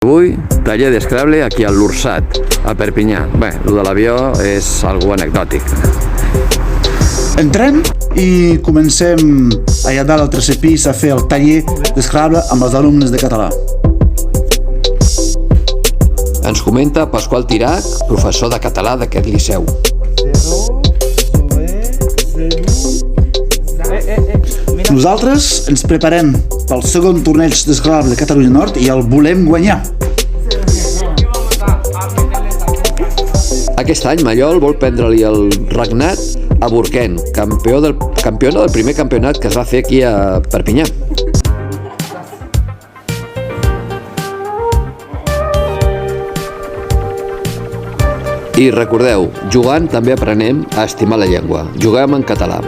Avui, taller d'escrable aquí a l'Ursat, a Perpinyà. Bé, el de l'avió és algo anecdòtic. Entrem i comencem allà dalt al tercer pis a fer el taller d'escrable amb els alumnes de català. Ens comenta Pasqual Tirac, professor de català d'aquest liceu. Nosaltres ens preparem pel segon torneig d'escrable de Catalunya Nord i el volem guanyar. Aquest any Mallol vol prendre-li el regnat a Burquén, campiona del primer campionat que es va fer aquí a Perpinyà. I recordeu, jugant també aprenem a estimar la llengua. Juguem en català.